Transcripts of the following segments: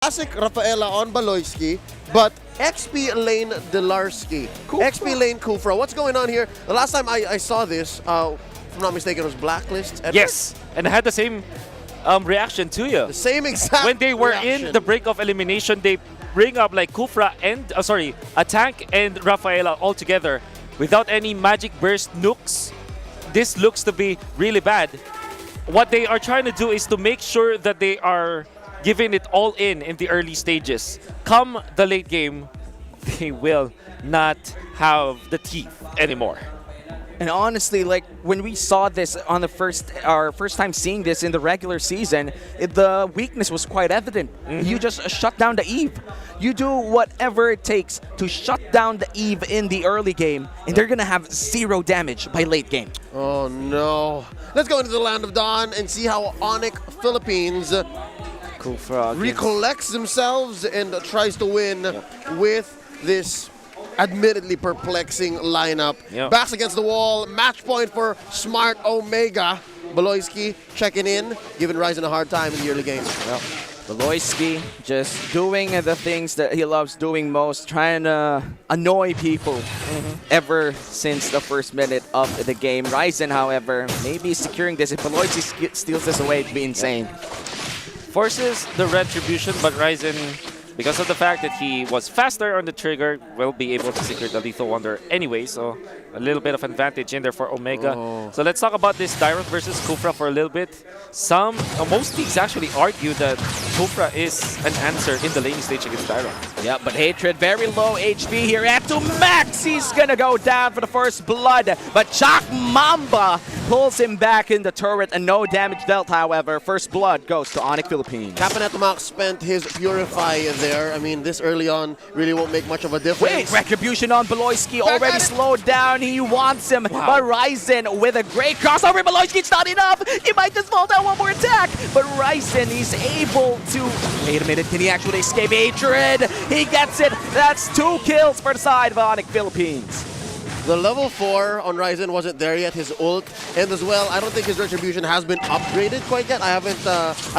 classic Rafaela on Baloyski, but XP lane Delarski. XP lane Kufra. What's going on here? The last time I saw this, if I'm not mistaken, it was Blacklist. Edward? Yes, and I had the same reaction to you. The same exact when they were reaction. in the break of elimination, they bring up like Kufra and a tank and Rafaela all together without any magic burst nukes. This looks to be really bad. What they are trying to do is to make sure that they are giving it all in the early stages. Come the late game, they will not have the teeth anymore. And honestly, like when we saw this on our first time seeing this in the regular season, the weakness was quite evident. You just shut down the Eve. You do whatever it takes to shut down the Eve in the early game, and they're gonna have 0 damage by late game. Oh no. Let's go into the Land of Dawn and see how ONIC Philippines recollects themselves and tries to win with this admittedly perplexing lineup. Backs against the wall, match point for Smart Omega. Baloyski checking in, giving Ryzen a hard time in the early game. Baloyski just doing the things that he loves doing most, trying to annoy people ever since the first minute of the game. Ryzen, however, maybe securing this. If Baloyski steals this away, it'd be insane. Forces the retribution, but Ryzen, because of the fact that he was faster on the trigger, will be able to secure the Lethal Wonder anyway, so a little bit of advantage in there for Omega. So let's talk about this Dyrot versus Kufra for a little bit. Most teams actually argue that Kufra is an answer in the laning stage against Dyrot. Yeah, but Hatred very low HP here at to max. He's gonna go down for the first blood, but Chak Mamba pulls him back in the turret and no damage dealt, however. First blood goes to ONIC Philippines. Capanetamax spent his Purify there. I mean, this early on really won't make much of a difference. Wait, Retribution on Baloyski already slowed down. He wants him, but Ryzen with a great crossover. Baloyski, it's not enough. He might just fall down one more attack, but Ryzen, he's able to... Wait a minute, can he actually escape Hatred? He gets it. That's 2 kills for the side of ONIC Philippines. The level 4 on Ryzen wasn't there yet, his ult. And as well, I don't think his Retribution has been upgraded quite yet. I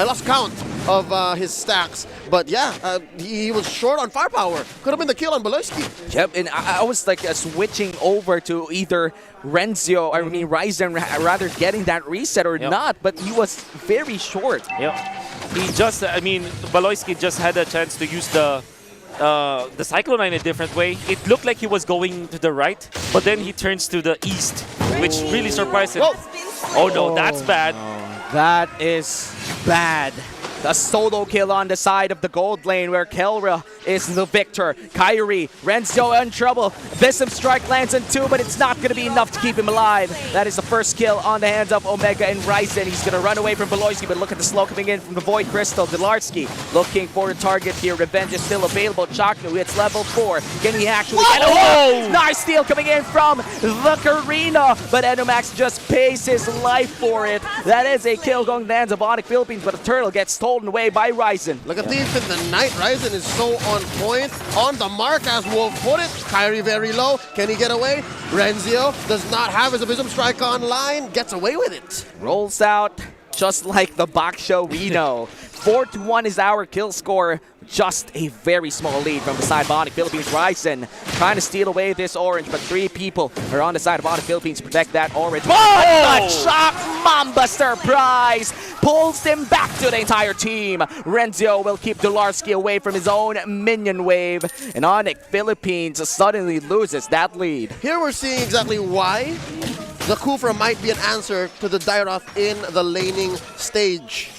lost count of his stacks. But yeah, he was short on firepower. Could have been the kill on Baloyski. Yep, and I was like switching over to either Ryzen rather getting that reset or not, but he was very short. Yep. Baloyski just had a chance to use the Cyclone in a different way. It looked like he was going to the right, but then he turns to the east, which really surprised him. Oh no, that's bad. That is bad. The solo kill on the side of the gold lane where Kelra is the victor. Kyrie, Renzo in trouble. Visum Strike lands in 2, but it's not going to be enough to keep him alive. That is the first kill on the hands of Omega and Ryzen. He's going to run away from Baloyski, but look at the slow coming in from the Void Crystal. Delarski looking for a target here. Revenge is still available. Chaknu hits level 4. Can he actually get a nice steal coming in from the Karina, but Enomax just pays his life for it. That is a kill going to the hands of ONIC Philippines, but the turtle gets stolen away by Ryzen. Like a thief in the night, Ryzen is so on point, on the mark as Wolf put it. Kyrie very low. Can he get away? Renzio does not have his Abysm Strike online. Gets away with it. Rolls out just like the box show we know. 4-1 is our kill score. Just a very small lead from the side of ONIC Philippines. Ryzen trying to steal away this orange, but 3 people are on the side of ONIC Philippines to protect that orange. But the Chak Mamba surprise pulls him back to the entire team. Renzo will keep Delarski away from his own minion wave, and ONIC Philippines suddenly loses that lead. Here we're seeing exactly why the Kufra might be an answer to the Dairoth in the laning stage.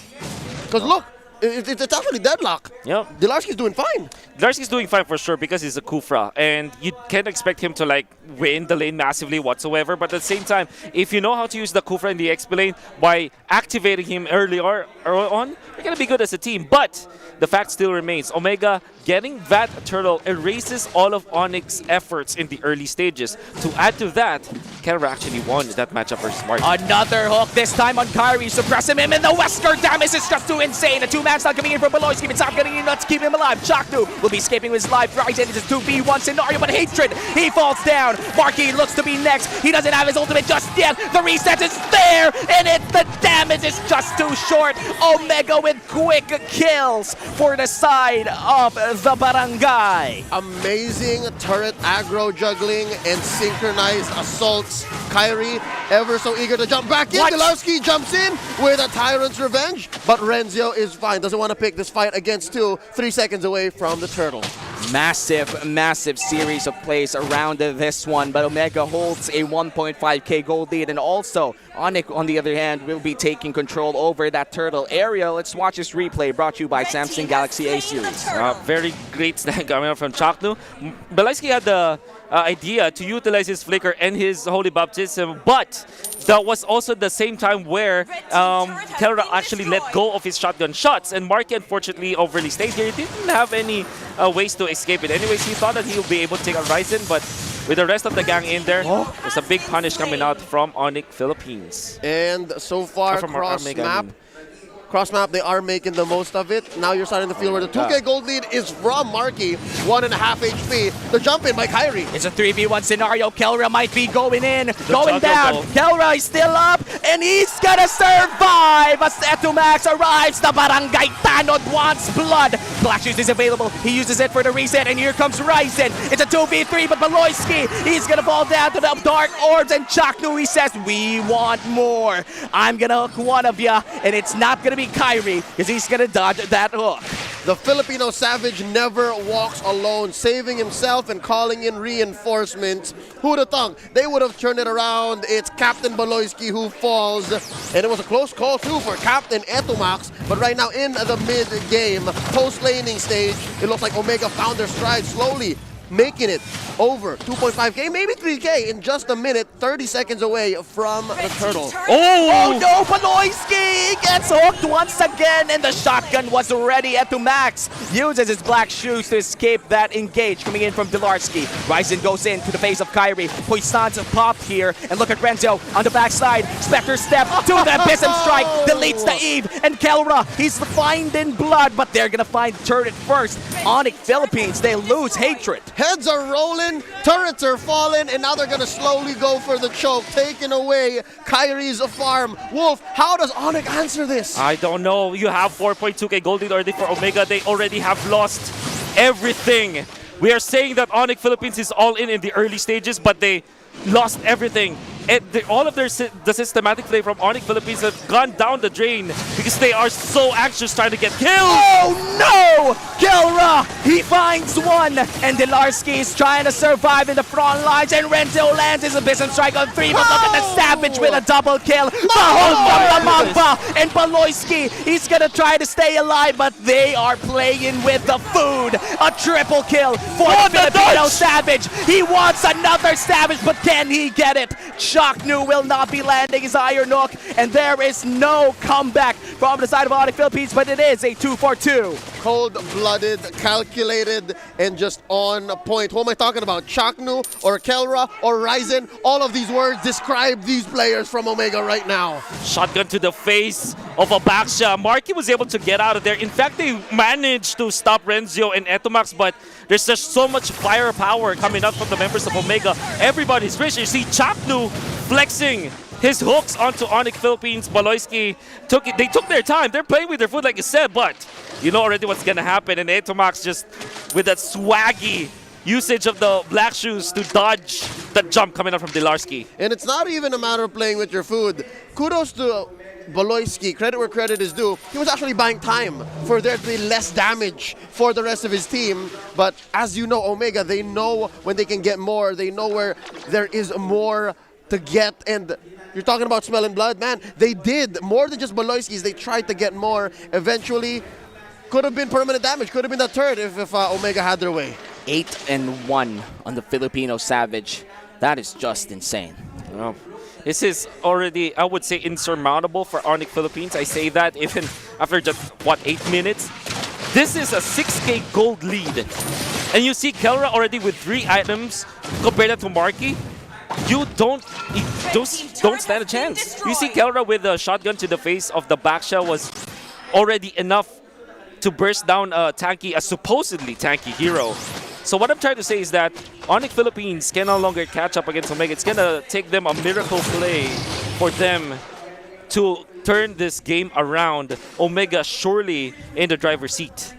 Because look, it's actually deadlock. Yep. Delarski's doing fine. Delarski's doing fine for sure because he's a Kufra, and you can't expect him to like win the lane massively whatsoever. But at the same time, if you know how to use the Kufra in the XP lane by activating him early on, you're gonna be good as a team. But the fact still remains, Omega getting that turtle erases all of ONIC's efforts in the early stages. To add to that, Kelra actually won that matchup versus Smart. Another hook, this time on Kyrie, suppressing him, and the Wesker damage is just too insane. A 2-man advance now coming in from Beloyski. It's not getting enough to keep him alive. Chaknu will be escaping with his life. Ryzen is a 2v1 scenario, but Hatred, he falls down. Marky looks to be next. He doesn't have his ultimate just yet. The reset is there, and the damage is just too short. Omega with quick kills for the side of the Barangay. Amazing turret aggro juggling and synchronized assaults. Kyrie ever so eager to jump back in. Delarski jumps in with a Tyrant's Revenge, but Renzio is fine. Doesn't want to pick this fight against 2, 3 seconds away from the turtle. Massive series of plays around this one, but Omega holds a 1.5k gold lead, and also ONIC, on the other hand, will be taking control over that turtle area. Let's watch this replay brought to you by Samsung Galaxy A series. Very great snag coming out from Chaknu. Belayski had the idea to utilize his flicker and his Holy Baptism, but that was also the same time where Kelra actually let go of his shotgun shots, and Marky unfortunately overly stayed here. He didn't have any ways to escape it. Anyways, he thought that he would be able to take out Ryzen, but with the rest of the gang in there, there's a big punish coming out from ONIC Philippines. And so far, cross map, they are making the most of it. Now you're starting to feel where the 2K gold lead is from Marky. 1.5 HP. The jump in by Kyrie. It's a 3v1 scenario. Kelra might be going in, going down. Kelra is still up, and he's gonna survive as Etumax arrives. The Barangay Tanod wants blood. Black Shoes is available. He uses it for the reset, and here comes Ryzen. It's a 2v3, but Beloyski, he's gonna fall down to the Dark Orbs, and Chaknu, he says, we want more. I'm gonna hook one of ya, and it's not gonna be Kyrie, because he's gonna dodge that hook. The Filipino Savage never walks alone, saving himself and calling in reinforcements. Who'd have thunk? They would have turned it around. It's Captain Beloyski who falls. And it was a close call too for Captain Etumax. But right now in the mid-game, post-laning stage, it looks like Omega found their stride slowly, making it over 2.5k, maybe 3k in just a minute, 30 seconds away from the turtle. Oh no, Beloyski gets hooked once again, and the shotgun was ready. Etumax uses his Black Shoes to escape that engage coming in from Delarski. Ryzen goes in to the face of Kyrie. Poisson's popped here, and look at Renzo on the backside. Spectre step to the Abysm Strike, deletes the Eve, and Kelra, he's finding blood, but they're gonna find turret first. ONIC Philippines, they lose Hatred. Heads are rolling, turrets are falling, and now they're going to slowly go for the choke, taking away Kyrie's farm. Wolf, how does ONIC answer this? I don't know. You have 4.2k gold lead already for Omega. They already have lost everything. We are saying that ONIC Philippines is all in the early stages, but they lost everything. And all of the systematic play from ONIC Philippines have gone down the drain because they are so anxious trying to get killed. Oh no! Kelra, he finds one, and Delarski is trying to survive in the front lines, and Renzo lands his Abysm Strike on 3, but look at the Savage with a double kill. Mahal from the Magpa, and Beloyski, he's gonna try to stay alive, but they are playing with the food. A triple kill for the Filipino Savage. He wants another Savage, but can he get it? Chaknu will not be landing his Iron Hook, and there is no comeback from the side of ONIC Philippines, but it is a 2-for-2. Cold-blooded, calculated, and just on point. Who am I talking about? Chaknu or Kelra or Ryzen? All of these words describe these players from Omega right now. Shotgun to the face of a Baksha. Marky was able to get out of there. In fact, they managed to stop Renzo and Etumax, but there's just so much firepower coming out from the members of Omega. Everybody's rich. You see Chaknu flexing his hooks onto ONIC Philippines. Beloyski they took their time. They're playing with their foot like you said, but you know already what's gonna happen. And Etumax just with that swaggy usage of the Black Shoes to dodge the jump coming out from Delarski. And it's not even a matter of playing with your food. Kudos to Beloyski, credit where credit is due. He was actually buying time for there to be less damage for the rest of his team. But as you know, Omega, they know when they can get more. They know where there is more to get, and you're talking about smell and blood, man. They did more than just Beloyski's. They tried to get more. Eventually, could have been permanent damage. Could have been that turret if Omega had their way. 8-1 on the Filipino Savage. That is just insane. Well, this is already, I would say, insurmountable for ONIC Philippines. I say that even after just, what, 8 minutes? This is a 6k gold lead. And you see Kelra already with 3 items compared to Marky. You don't stand a chance. You see Kelra with a shotgun to the face of the Baksha was already enough to burst down a supposedly tanky hero. So what I'm trying to say is that ONIC Philippines can no longer catch up against Omega. It's gonna take them a miracle play for them to turn this game around. Omega surely in the driver's seat.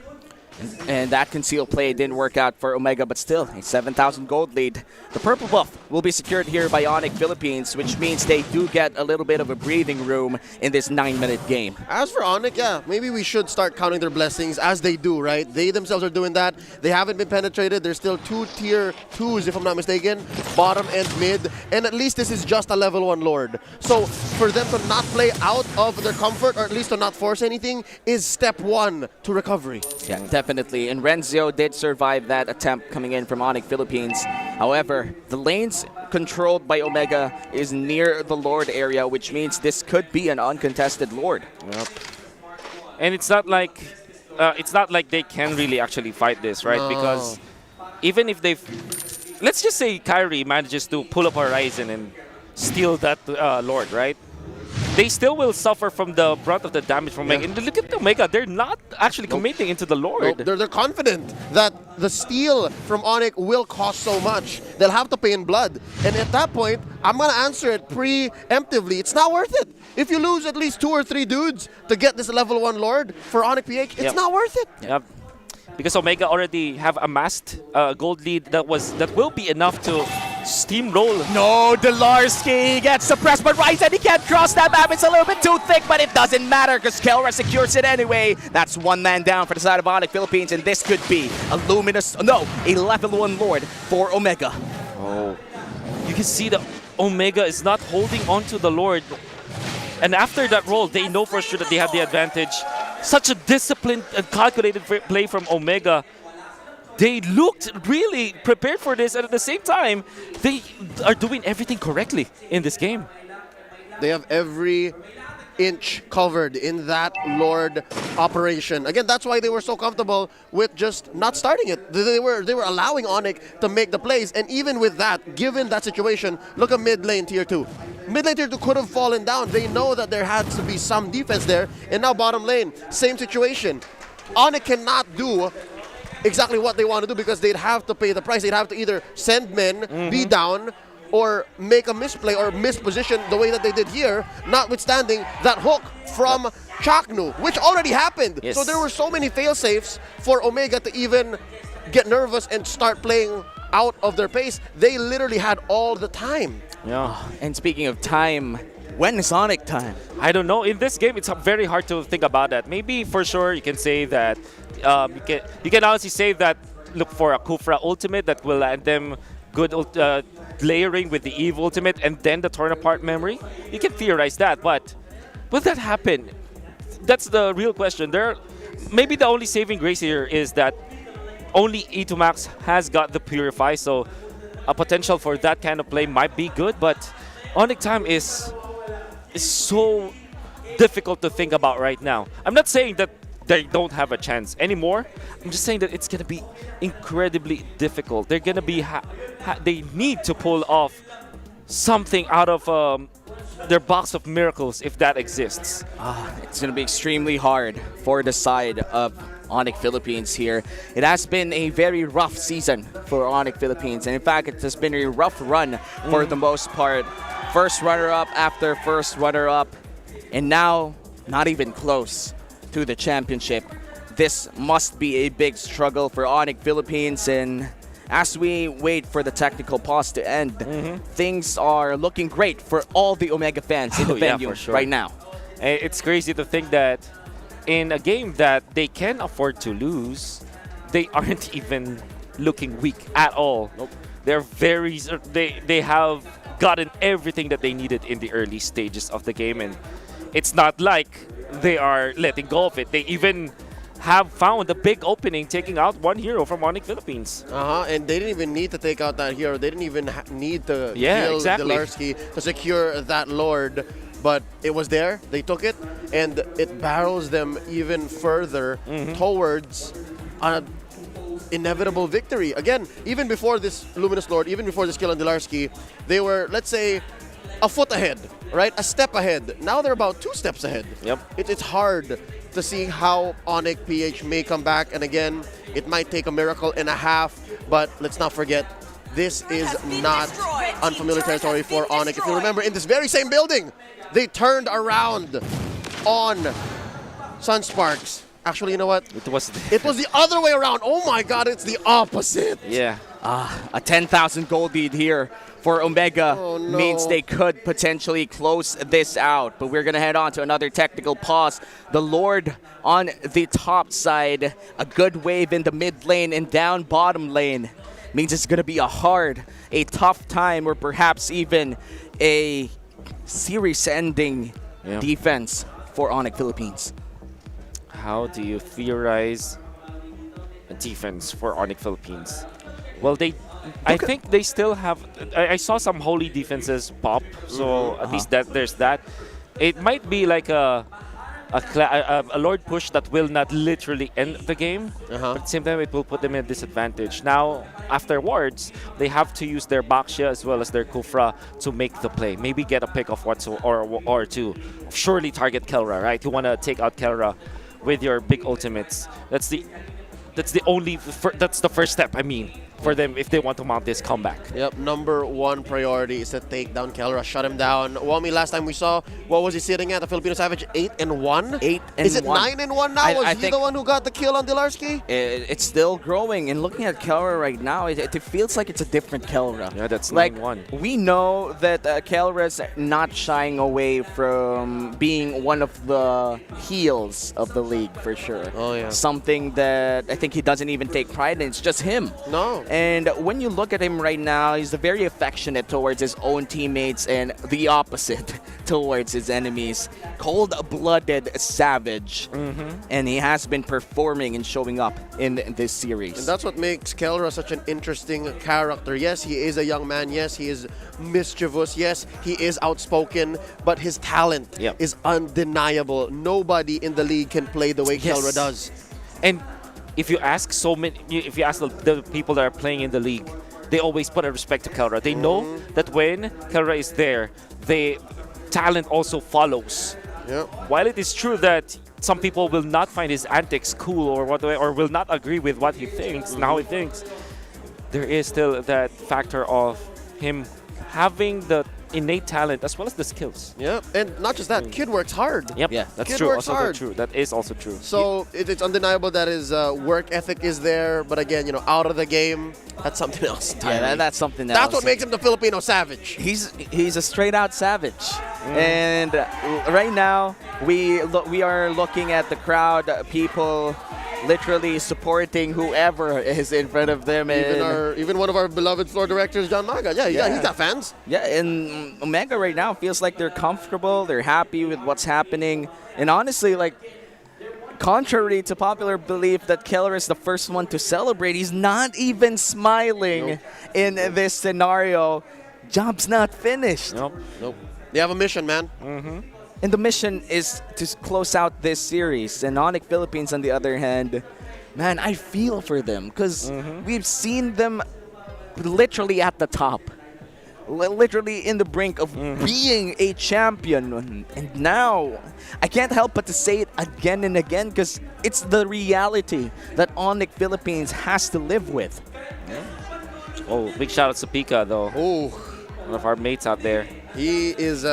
And that concealed play didn't work out for Omega, but still, a 7,000 gold lead. The purple buff will be secured here by ONIC Philippines, which means they do get a little bit of a breathing room in this 9-minute game. As for ONIC, yeah, maybe we should start counting their blessings as they do, right? They themselves are doing that. They haven't been penetrated. They're still 2 tier 2s, if I'm not mistaken, bottom and mid. And at least this is just a level 1 Lord. So for them to not play out of their comfort, or at least to not force anything, is step 1 to recovery. Yeah, definitely. And Renzo did survive that attempt coming in from ONIC Philippines. However, the lanes controlled by Omega is near the Lord area, which means this could be an uncontested Lord. Yep. And it's not like they can really actually fight this, right? No. Because even if let's just say Kyrie manages to pull up Horizon and steal that Lord, right? They still will suffer from the brunt of the damage from Omega. And look at the Omega, they're not actually committing into the Lord. Nope. They're confident that the steal from ONIC will cost so much. They'll have to pay in blood. And at that point, I'm going to answer it preemptively. It's not worth it. If you lose at least 2 or 3 dudes to get this level 1 Lord for ONIC PH, it's not worth it. Yep. Because Omega already have amassed a gold lead that will be enough to steamroll. No, Delarski gets suppressed, but Ryzen, he can't cross that map. It's a little bit too thick, but it doesn't matter because Kelra secures it anyway. That's 1 man down for the side of ONIC Philippines, and this could be a level 1 Lord for Omega. Oh, you can see that Omega is not holding on to the Lord. And after that roll, they know for sure that they have the advantage. Such a disciplined and calculated play from Omega. They looked really prepared for this, and at the same time, they are doing everything correctly in this game. They have every inch covered in that Lord operation. Again, that's why they were so comfortable with just not starting it. They were allowing ONIC to make the plays, and even with that, given that situation, look at mid lane tier 2. Mid lane tier 2 could have fallen down. They know that there had to be some defense there, and now bottom lane, same situation. ONIC cannot do exactly what they want to do because they'd have to pay the price. They'd have to either send men, be down, or make a misplay or misposition the way that they did here, notwithstanding that hook from Chaknu, which already happened. Yes. So there were so many fail-safes for Omega to even get nervous and start playing out of their pace. They literally had all the time. Yeah. And speaking of time, when is ONIC time? I don't know. In this game, it's very hard to think about that. Maybe for sure you can say that you can honestly say that look for a Kufra ultimate that will land them good layering with the Eve ultimate and then the torn apart memory. You can theorize that, but will that happen? That's the real question. Maybe the only saving grace here is that only E2 Max has got the Purify, so a potential for that kind of play might be good, but ONIC time is so difficult to think about right now. I'm not saying that they don't have a chance anymore. I'm just saying that it's going to be incredibly difficult. They're going to be they need to pull off something out of their box of miracles if that exists. It's going to be extremely hard for the side of ONIC Philippines here. It has been a very rough season for ONIC Philippines, and in fact, it has been a rough run for the most part. First runner-up after first runner-up, and now not even close to the championship. This must be a big struggle for ONIC Philippines, and as we wait for the technical pause to end, things are looking great for all the Omega fans in the venue right now. It's crazy to think that in a game that they can afford to lose, they aren't even looking weak at all. Nope. They have gotten everything that they needed in the early stages of the game, and it's not like they are letting go of it. They even have found a big opening, taking out one hero from ONIC Philippines. And they didn't even need to take out that hero. They didn't even need to kill exactly. Delarski to secure that Lord. But it was there, they took it, and it barrels them even further towards an inevitable victory. Again, even before this Luminous Lord, even before this kill on Delarski, they were, let's say, a foot ahead, right? A step ahead. Now they're about 2 steps ahead. Yep. It's hard to see how ONIC PH may come back. And again, it might take a miracle and a half, but let's not forget, this is not unfamiliar territory for ONIC. If you remember, in this very same building, they turned around on Sunsparks. Actually, you know what? It was the other way around. Oh my God, it's the opposite. Yeah. A 10,000 gold lead here for Omega means they could potentially close this out. But we're going to head on to another technical pause. The Lord on the top side, a good wave in the mid lane and down bottom lane. Means it's going to be a tough time, or perhaps even a series-ending defense for ONIC Philippines. How do you theorize a defense for ONIC Philippines? Well, I think they still have. I saw some holy defenses pop, so at least there's that. It might be like a Lord push that will not literally end the game, but at the same time it will put them in a disadvantage. Now, afterwards, they have to use their Baxia as well as their Kufra to make the play. Maybe get a pick of one or two. Surely target Kelra, right? You want to take out Kelra with your big ultimates. That's the first step, I mean, for them if they want to mount this comeback. Yep, number one priority is to take down Kelra, shut him down. Wami, last time we saw, what was he sitting at? The Filipino Savage 8-1? 8-1. Is it 9-1 now? Was he the one who got the kill on Dilarski? It's still growing, and looking at Kelra right now, it feels like it's a different Kelra. Yeah, that's like 9-1. We know that Kelra's not shying away from being one of the heels of the league for sure. Oh yeah. Something that I think he doesn't even take pride in. It's just him. No. And when you look at him right now, he's very affectionate towards his own teammates and the opposite towards his enemies. Cold-blooded savage. And he has been performing and showing up in this series. And that's what makes Kelra such an interesting character. Yes, he is a young man. Yes, he is mischievous. Yes, he is outspoken. But his talent is undeniable. Nobody in the league can play the way Kelra does. And if you ask the people that are playing in the league, they always put a respect to Kelra. They know that when Kelra is there, the talent also follows. Yep. While it is true that some people will not find his antics cool or will not agree with what he thinks and how he thinks, there is still that factor of him having the innate talent as well as the skills. Yep, and not just that, kid works hard. Yep, Yeah, that's kid true. works Also hard. true. That is also true. So it's undeniable that his work ethic is there, but again, you know, out of the game, that's something else. Yeah, that's something else. That's what makes him the Filipino savage. He's a straight out savage. And right now we are looking at the crowd, people literally supporting whoever is in front of them. Even one of our beloved floor directors, John Maga. Yeah, he's got fans. Yeah, and Omega right now feels like they're comfortable, they're happy with what's happening. And honestly, like, contrary to popular belief that Kelra is the first one to celebrate, he's not even smiling in this scenario. Job's not finished. Nope. They have a mission, man. And the mission is to close out this series. And ONIC Philippines, on the other hand, man, I feel for them because we've seen them literally at the top. Literally in the brink of being a champion. And now, I can't help but to say it again and again because it's the reality that ONIC Philippines has to live with. Oh, big shout out to Pika, though. Oh, One of our mates out there. he is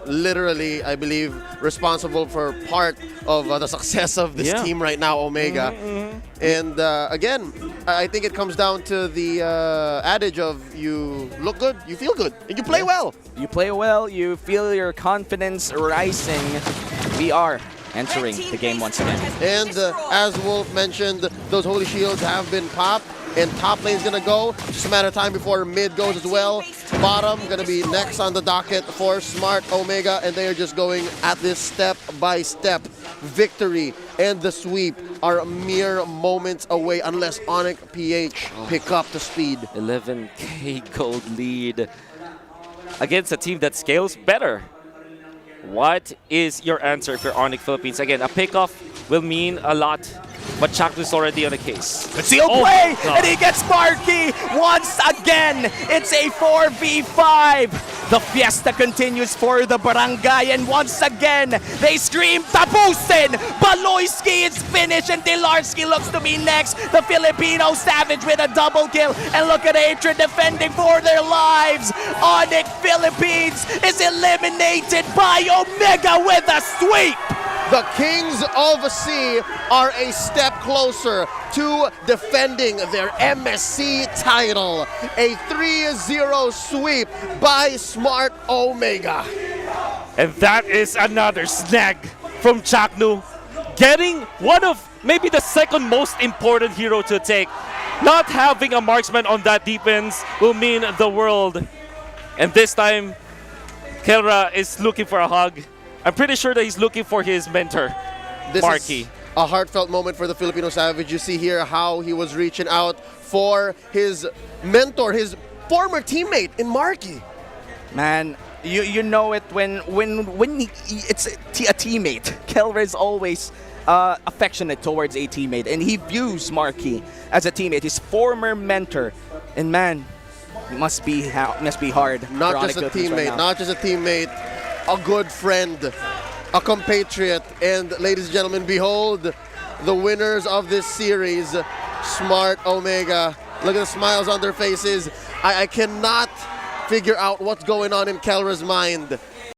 literally, I believe, responsible for part of the success of this team right now, Omega. And again, I think it comes down to the adage of you look good, you feel good, and you play well. You play well, you feel your confidence rising. We are entering the game once again. And as Wolf mentioned, those holy shields have been popped. And top lane's gonna go. Just a matter of time before mid goes as well. Bottom gonna be next on the docket for Smart Omega, and they are just going at this step by step. Victory and the sweep are mere moments away unless ONIC PH pick up the speed. 11K gold lead against a team that scales better. What is your answer for ONIC Philippines? Again, a pickoff will mean a lot but Chaknu's already on the case. But he'll Oh play, my God. and he gets Marky once again. It's a 4v5. The fiesta continues for the barangay, and once again, they scream, tapusin! Baloyski is finished, and Dilarski looks to be next. The Filipino Savage with a double kill, and look at Atrid defending for their lives. ONIC Philippines is eliminated by Omega with a sweep. The Kings of C are a step closer to defending their MSC title. A 3-0 sweep by Smart Omega. And that is another snag from Chaknu, getting one of maybe the second most important hero to take. Not having a marksman on that defense will mean the world. And this time, Kelra is looking for a hug. I'm pretty sure that he's looking for his mentor, This Marky. is a heartfelt moment for the Filipino Savage. You see here how he was reaching out for his mentor, his former teammate in Marky. Man, you know it when it's a teammate. Kelra is always affectionate towards a teammate, and he views Marky as a teammate, his former mentor. And man, it must be hard. Not for just ONIC a Philippines right teammate, now. not just a teammate, a good friend, a compatriot. And ladies and gentlemen, behold the winners of this series, Smart Omega. Look at the smiles on their faces. I cannot figure out what's going on in Kelra's mind.